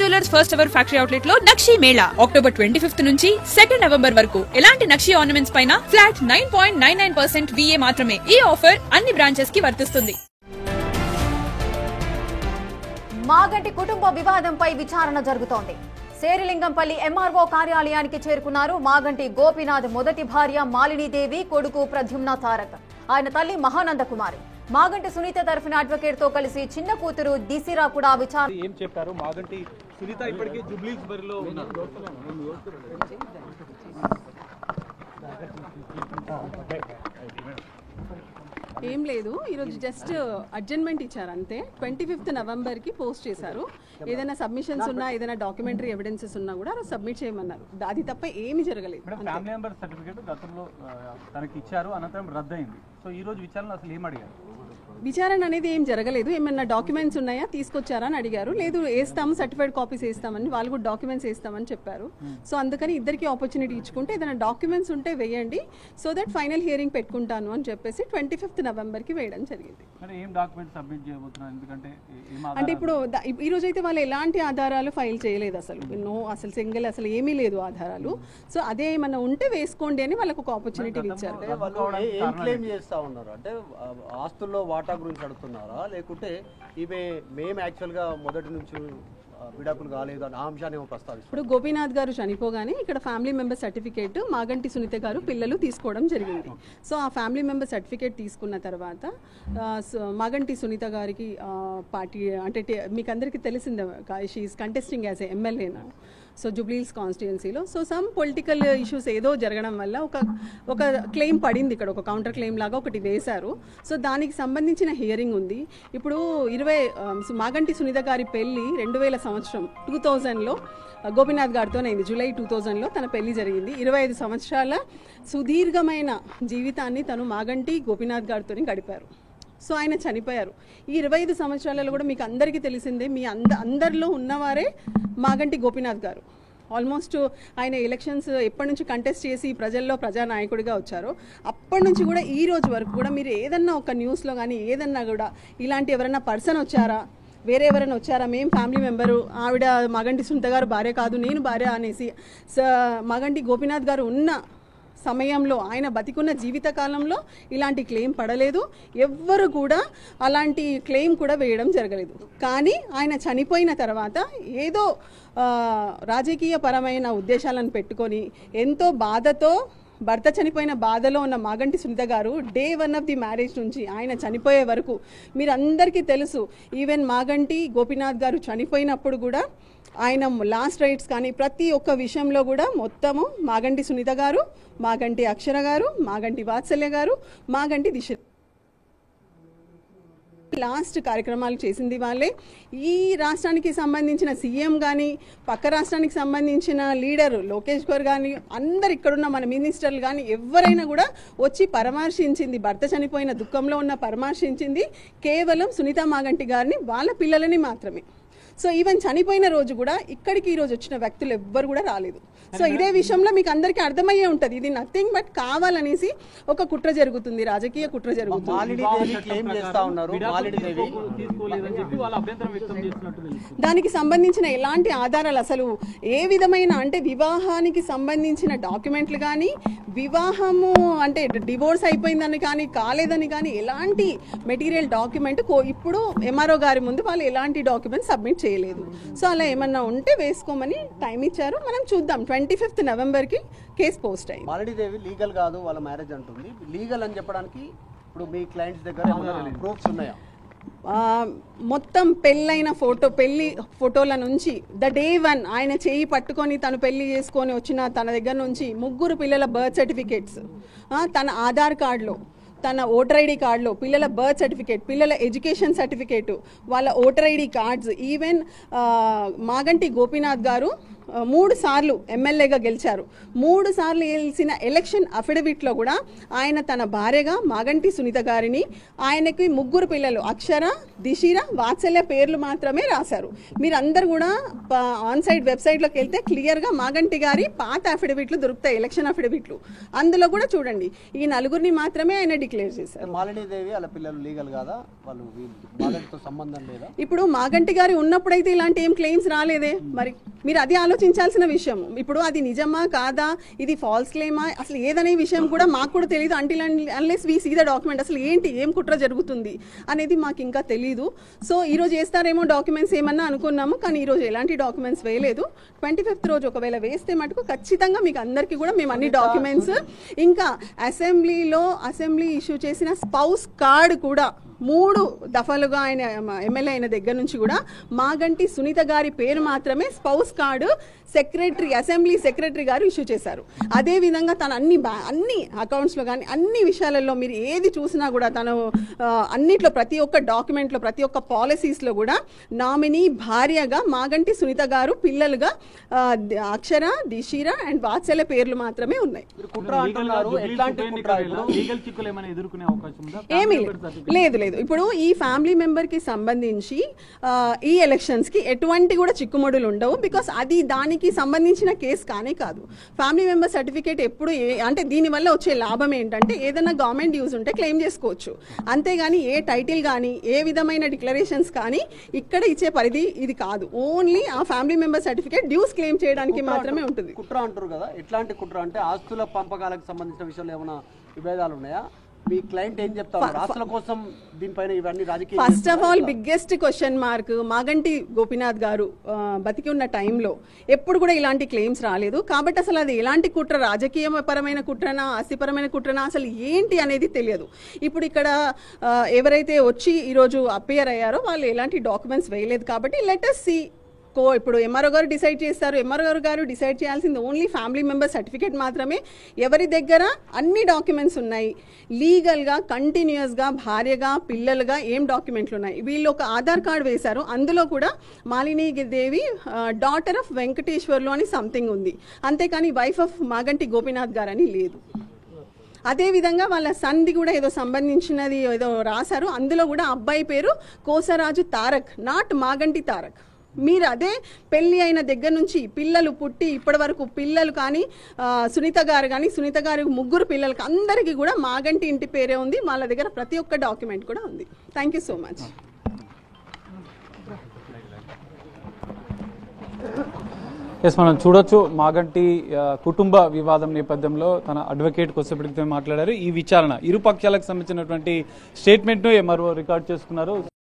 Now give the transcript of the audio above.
Jewellers first ever factory outlet లో నక్షి Mela October 25 నుంచి 2 November వరకు ఎలాంటి నక్షి ఆర్నమెంట్స్ పైన ఫ్లాట్ 9.99% VA మాత్రమే. ఈ ఆఫర్ అన్ని బ్రాంచెస్ కి వర్తిస్తుంది. మాగంటి కుటుంబ వివాదంపై విచారణ జరుగుతోంది. శేరిలింగంపల్లి MRO కార్యాలయానికి చేరుకున్నారు మాగంటి గోపీనాథ్ మొదటి భార్య మాలినీదేవి, కొడుకు ప్రద్యుమ్న తారక్, ఆయన తల్లి మహానంద కుమారి. మాగంటి సునీత తరఫున అడ్వకేట్ తో కలిసి చిన్న కూతురు దిసిరా కూడా విచారణ. ఏం చెప్పారు? మాగంటి సునీత ఇప్పటికే జూబ్లీస్ బరిలో ఉన్నారు. ఏం లేదు, ఈరోజు జస్ట్ అడ్జర్న్మెంట్ ఇచ్చారు అంతే. 25 నవంబర్కి పోస్ట్ చేశారు. ఏదైనా సబ్మిషన్స్ ఉన్నా, ఏదైనా డాక్యుమెంటరీ ఎవిడెన్సెస్ ఉన్నా కూడా సబ్మిట్ చేయమన్నారు. అది తప్ప ఏమీ జరగలేదు. ఫ్యామిలీ మెంబర్ సర్టిఫికేట్ గతంలో తనకి ఇచ్చారు, అనంతరం రద్దయింది. సో ఈ రోజు విచారణ అసలు ఏం అడిగారు? విచారణ అనేది ఏం జరగలేదు. ఏమైనా డాక్యుమెంట్స్ ఉన్నాయా తీసుకొచ్చారా అని అడిగారు. లేదు వేస్తాము, సర్టిఫైడ్ కాపీస్ వేస్తామని, వాళ్ళు కూడా డాక్యుమెంట్స్ వేస్తామని చెప్పారు. సో అందుకని ఇద్దరికి ఆపర్చునిటీ ఇచ్చుకుంటే ఏదైనా డాక్యుమెంట్స్ ఉంటే వేయండి, సో దట్ ఫైనల్ హియరింగ్ పెట్టుకుంటాను అని చెప్పేసి 25 నవంబర్కి వేయడం జరిగింది. అంటే ఇప్పుడు ఈ రోజు అయితే వాళ్ళు ఎలాంటి ఆధారాలు ఫైల్ చేయలేదు, అసలు సింగిల్ అసలు ఏమీ లేదు ఆధారాలు. సో అదే ఏమన్నా ఉంటే వేసుకోండి అని వాళ్ళకు ఒక ఆపర్చునిటీ ఇచ్చారు. అంటే ఆస్తుల్లో వాటా గురించి అడుగుతున్నారా, లేకుంటే ఇవే మేము యాక్చువల్గా మొదటి నుంచి విడాకులు కాలేదు అని ఆ అంశాన్ని ప్రస్తావిస్తారు. ఇప్పుడు గోపీనాథ్ గారు చనిపోగానే ఇక్కడ family member certificate Maganti Sunitha గారు పిల్లలు తీసుకోవడం జరిగింది. సో ఆ ఫ్యామిలీ మెంబర్ సర్టిఫికేట్ తీసుకున్న తర్వాత మాగంటి సునీత గారికి పార్టీ అంటే మీకు అందరికీ తెలిసిందే, she is contesting as a MLA నా. సో జూబ్లీహిల్స్ కాన్స్టిట్యుయెన్సీలో సో సమ్ పొలిటికల్ ఇష్యూస్ ఏదో జరగడం వల్ల ఒక క్లెయిమ్ పడింది, ఇక్కడ ఒక కౌంటర్ క్లెయిమ్ లాగా ఒకటి వేశారు. సో దానికి సంబంధించిన హియరింగ్ ఉంది. ఇప్పుడు మాగంటి సునీత గారి పెళ్లి 2000 సంవత్సరం 2000లో గోపీనాథ్ గారితో అయింది. జూలై 2000లో తన పెళ్లి జరిగింది. 25 సంవత్సరాల సుదీర్ఘమైన జీవితాన్ని తను మాగంటి గోపీనాథ్ గారితో గడిపారు. సో ఆయన చనిపోయారు. ఈ 25 సంవత్సరాలలో కూడా మీకు అందరికీ తెలిసిందే, మీ అందరిలో ఉన్నవారే మాగంటి గోపీనాథ్ గారు. ఆల్మోస్ట్ ఆయన ఎలక్షన్స్ ఎప్పటి నుంచి కంటెస్ట్ చేసి ప్రజల్లో ప్రజానాయకుడిగా వచ్చారో అప్పటి నుంచి కూడా ఈ రోజు వరకు కూడా మీరు ఏదన్నా ఒక న్యూస్లో కానీ ఏదన్నా కూడా ఇలాంటి ఎవరైనా పర్సన్ వచ్చారా, వేరే ఎవరైనా వచ్చారా, మేము ఫ్యామిలీ మెంబరు, ఆవిడ మాగంటి సునీత గారు భార్య కాదు నేను భార్య అనేసి మాగంటి గోపీనాథ్ గారు ఉన్న సమయంలో ఆయన బతికున్న జీవితకాలంలో ఇలాంటి క్లెయిమ్ పడలేదు. ఎవ్వరు కూడా అలాంటి క్లెయిమ్ కూడా వేయడం జరగలేదు. కానీ ఆయన చనిపోయిన తర్వాత ఏదో రాజకీయ పరమైన ఉద్దేశాలను పెట్టుకొని ఎంతో బాధతో భర్త చనిపోయిన బాధలో ఉన్న మాగంటి సునీత గారు డే 1 ఆఫ్ ది మ్యారేజ్ నుంచి ఆయన చనిపోయే వరకు మీరు అందరికీ తెలుసు, ఈవెన్ మాగంటి గోపీనాథ్ గారు చనిపోయినప్పుడు కూడా ఆయన లాస్ట్ రైట్స్ కానీ ప్రతి ఒక్క విషయంలో కూడా మొత్తము మాగంటి సునీత గారు, మాగంటి అక్షర గారు, మాగంటి వాత్సల్య గారు, మాగంటి దిశ లాస్ట్ కార్యక్రమాలు చేసింది వాళ్ళే. ఈ రాష్ట్రానికి సంబంధించిన సీఎం కానీ పక్క రాష్ట్రానికి సంబంధించిన లీడర్ లోకేష్ గారు కానీ అందరు ఇక్కడున్న మన మినిస్టర్లు కానీ ఎవరైనా కూడా వచ్చి పరామర్శించింది, భర్త చనిపోయిన దుఃఖంలో ఉన్న పరామర్శించింది కేవలం సునీత మాగంటి గారిని, వాళ్ళ పిల్లలని మాత్రమే. సో ఈవెన్ చనిపోయిన రోజు కూడా ఇక్కడికి ఈ రోజు వచ్చిన వ్యక్తులు ఎవ్వరు కూడా రాలేదు. సో ఇదే విషయంలో మీకు అందరికీ అర్థమయ్యే ఉంటుంది, ఇది నథింగ్ బట్ కావాలనేసి ఒక కుట్ర జరుగుతుంది, రాజకీయ కుట్ర జరుగుతుంది. దానికి సంబంధించిన ఎలాంటి ఆధారాలు అసలు ఏ విధమైన అంటే వివాహానికి సంబంధించిన డాక్యుమెంట్లు కానీ, వివాహము అంటే డివోర్స్ అయిపోయిందని కానీ కాలేదని కానీ ఎలాంటి మెటీరియల్ డాక్యుమెంట్ ఇప్పుడు MRO గారి ముందు వాళ్ళు ఎలాంటి డాక్యుమెంట్ సబ్మిట్ చేయలేదు. సో అలా ఏమన్నా ఉంటే వేసుకోమని టైం ఇచ్చారు, మనం చూద్దాం. 25 నవంబర్కి కేసు పోస్ట్ అయింది. మాలినీదేవి లీగల్ కాదు వాళ్ళ మ్యారేజ్ అంటుంది. లీగల్ అని చెప్పడానికి ఇప్పుడు మీ క్లయింట్స్ దగ్గర ప్రూఫ్స్ ఉన్నాయా? మొత్తం పెళ్ళైన పెళ్లి ఫోటోల నుంచి డే 1 ఆయన చేయి పట్టుకొని తను పెళ్లి చేసుకొని వచ్చిన తన దగ్గర నుంచి 3 పిల్లల బర్త్ సర్టిఫికేట్స్, తన ఆధార్ కార్డులో, తన ఓటర్ ID కార్డులో పిల్లల బర్త్ సర్టిఫికేట్, పిల్లల ఎడ్యుకేషన్ సర్టిఫికేటు, వాళ్ళ voter ID cards, even Maganti Gopinath గారు 3 సార్లు ఎమ్మెల్యేగా గెలిచారు. 3 సార్లు గెలిచిన ఎలక్షన్ అఫిడవిట్లో కూడా ఆయన తన భార్యగా మాగంటి సునీత గారిని, ఆయనకి 3 పిల్లలు అక్షర, దిశిర, వాత్సల్య పేర్లు మాత్రమే రాశారు. మీరందరూ కూడా ఆన్ సైడ్ వెబ్సైట్లోకి వెళ్తే క్లియర్గా మాగంటి గారి పాత అఫిడవిట్లు దొరుకుతాయి, ఎలక్షన్ అఫిడవిట్లు. అందులో కూడా చూడండి, ఈ 4 మాత్రమే ఆయన డిక్లేర్ చేశారు. మాలినీదేవి వాళ్ళ పిల్లలు లీగల్ కాదా? వాళ్ళు మాగంటితో సంబంధం లేదా? ఇప్పుడు మాగంటి గారి ఉన్నప్పుడైతే ఇలాంటి ఏం క్లెయిమ్స్ రాలేదే. మరి మీరు అది ఆలోచించాల్సిన విషయం. ఇప్పుడు అది నిజమా కాదా, ఇది ఫాల్స్ క్లెయిమా, అసలు ఏదనే విషయం కూడా మాకు కూడా తెలియదు. Until unless we see the document, అసలు ఏంటి, ఏం కుట్ర జరుగుతుంది అనేది మాకు ఇంకా తెలీదు. సో ఈరోజు వేస్తారేమో డాక్యుమెంట్స్ ఏమన్నా అనుకున్నాము, కానీ ఈరోజు ఎలాంటి డాక్యుమెంట్స్ వేయలేదు. 25th రోజు ఒకవేళ వేస్తే మటుకు ఖచ్చితంగా మీకు అందరికీ కూడా మేము అన్ని డాక్యుమెంట్స్, ఇంకా అసెంబ్లీ ఇష్యూ చేసిన స్పౌస్ కార్డు కూడా 3 దఫలుగా ఆయన ఎమ్మెల్యే అయిన దగ్గర నుంచి కూడా మాగంటి సునీత గారి పేరు మాత్రమే స్పౌస్ కార్డు అసెంబ్లీ సెక్రటరీ గారు ఇష్యూ చేశారు. అదేవిధంగా తను అన్ని అకౌంట్స్లో కానీ అన్ని విషయాలలో మీరు ఏది చూసినా కూడా తను అన్నిట్లో ప్రతి ఒక్క డాక్యుమెంట్లో ప్రతి ఒక్క పాలసీస్లో కూడా నామినీ భార్యగా మాగంటి సునీత గారు, పిల్లలుగా అక్షర, దిశిర అండ్ వాత్సల్య పేర్లు మాత్రమే ఉన్నాయి. ఏమీ లేదు. ఇప్పుడు ఈ ఫ్యామిలీ మెంబర్ కి సంబంధించి ఈ ఎలక్షన్స్ కి ఎటువంటి కూడా చిక్కుముడులు ఉండవు. బికాస్ అది దానికి సంబంధించిన కేసు కానే కాదు. ఫ్యామిలీ మెంబర్ సర్టిఫికేట్ ఎప్పుడు అంటే దీనివల్ల వచ్చే లాభం ఏంటంటే ఏదైనా గవర్నమెంట్ యూజ్ ఉంటే క్లెయిమ్ చేసుకోవచ్చు. అంతేగాని ఏ టైటిల్ కానీ ఏ విధమైన డిక్లరేషన్స్ కానీ ఇక్కడ ఇచ్చే పరిధి ఇది కాదు. ఓన్లీ ఆ family member certificate dues claim చేయడానికి మాత్రమే ఉంటుంది. కుట్ర అంటారు కదా, ఎట్లాంటి కుట్ర అంటే ఆస్తుల పంపకాలకు సంబంధించిన విషయంలో ఏమైనా విభేదాలు ఉన్నాయా? మీ క్లయింట్ ఏం చెప్తారు రాష్ట్రాల కోసం దీనిపైన ఇవన్నీ రాజకీయ? First of all biggest question mark, Maganti Gopinath గారు బతికి ఉన్న టైంలో ఎప్పుడు కూడా ఇలాంటి క్లెయిమ్స్ రాలేదు. కాబట్టి అసలు అది ఎలాంటి కుట్ర, రాజకీయపరమైన కుట్రనా, ఆస్తిపరమైన కుట్రనా, అసలు ఏంటి అనేది తెలియదు. ఇప్పుడు ఇక్కడ ఎవరైతే వచ్చి ఈరోజు అపియర్ అయ్యారో వాళ్ళు ఎలాంటి డాక్యుమెంట్స్ వేయలేదు. కాబట్టి లెట్ us see. ఇప్పుడు ఎంఆర్ఓ గారు డిసైడ్ చేస్తారు. ఎంఆర్ఓ గారు డిసైడ్ చేయాల్సింది ఓన్లీ ఫ్యామిలీ మెంబర్ సర్టిఫికేట్ మాత్రమే. ఎవరి దగ్గర అన్ని డాక్యుమెంట్స్ ఉన్నాయి, లీగల్గా కంటిన్యూస్గా భార్యగా, పిల్లలుగా ఏం డాక్యుమెంట్లు ఉన్నాయి. వీళ్ళు ఒక ఆధార్ కార్డు వేశారు, అందులో కూడా మాలిని దేవి డాటర్ ఆఫ్ వెంకటేశ్వర్లు అని సంథింగ్ ఉంది. అంతేకాని వైఫ్ ఆఫ్ మాగంటి గోపీనాథ్ గారు అని లేదు. అదేవిధంగా వాళ్ళ సన్ది కూడా ఏదో సంబంధించినది ఏదో రాశారు, అందులో కూడా అబ్బాయి పేరు కోసరాజు తారక్, నాట్ మాగంటి తారక్. మీరు అదే పెళ్లి అయిన దగ్గర నుంచి పిల్లలు పుట్టి ఇప్పటి వరకు పిల్లలు కానీ సునీత గారు కానీ, సునీత గారి 3 పిల్లలకి అందరికీ కూడా మాగంటి ఇంటి పేరే ఉంది. వాళ్ళ దగ్గర ప్రతి ఒక్క డాక్యుమెంట్ కూడా ఉంది. Thank you so much. మనం చూడొచ్చు మాగంటి కుటుంబ వివాదం నేపథ్యంలో తన అడ్వకేట్ కొద్దిసేపటితో మాట్లాడారు. ఈ విచారణ ఇరు పక్షాలకు సంబంధించినటువంటి స్టేట్మెంట్ను ఎంఆర్ఓ రికార్డ్ చేసుకున్నారు.